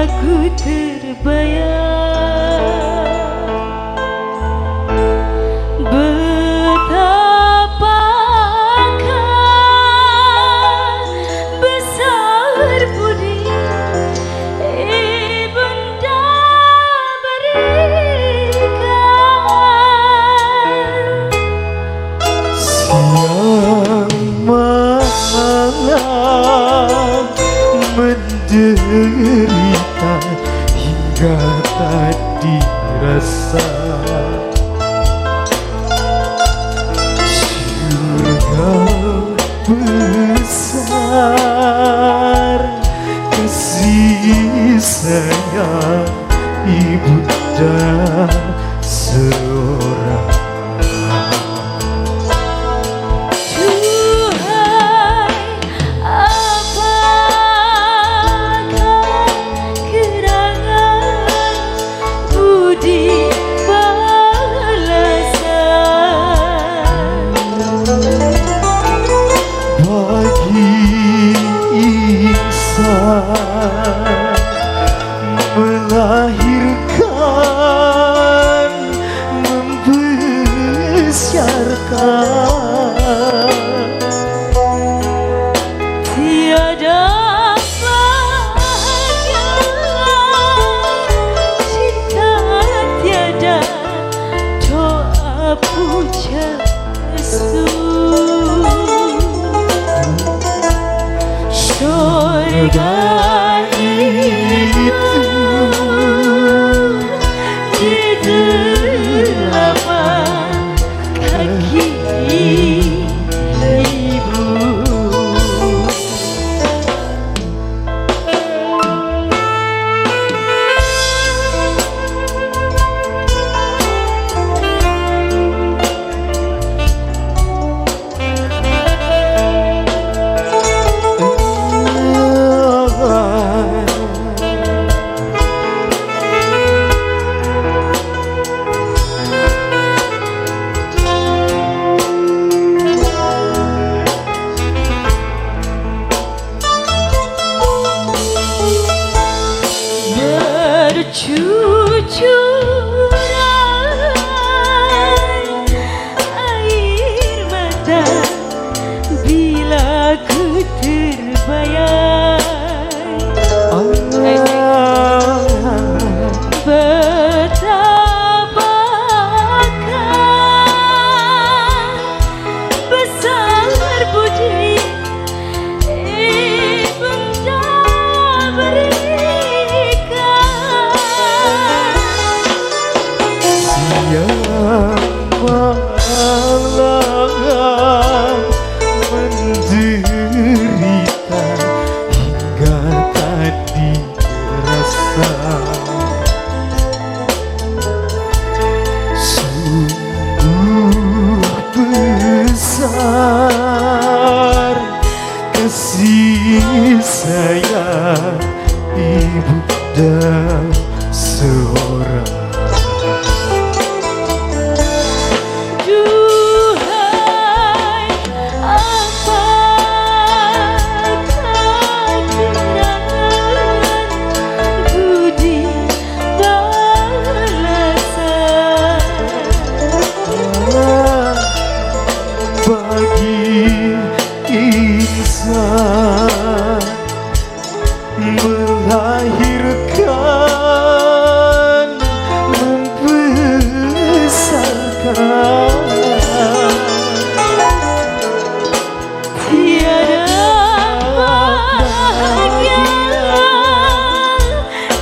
Aku terbayang betapakah besar budi Ibunda berikan. Siang malam menderita hingga tak dirasa, surga besar kasih sayang Ibunda seorang. Melahirkan, membesarkan, tiada bahagia, cinta tiada, doa puja restu. Surga itu di telapak kaki Ibu. Bercucuran air mata bila ku terbayang betapakah besar budi Ibunda berikan. siang malam menderita hingga tak dirasa, sungguh besar kasih sayang Ibunda seorang. Duhai, apakah gerangan budi balasan Bagi insan melahirkan, membesarkan, tiada bahagia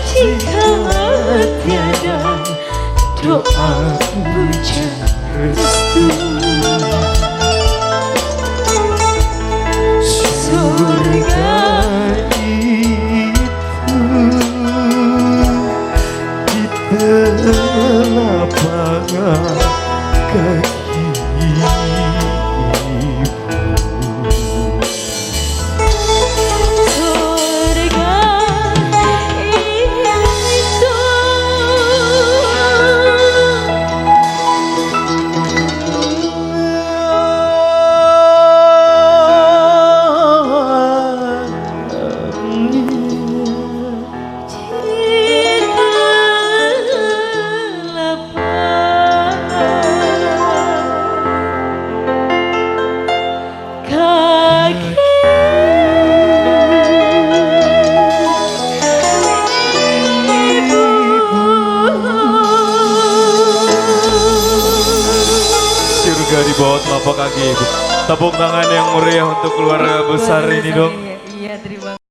jika tiada doa puja restu. Surga telapak kakimu. Surga itu Surga di bawah telapak kaki ibu. Tepuk tangan yang meriah untuk keluarga besar ini dong. Iya, terima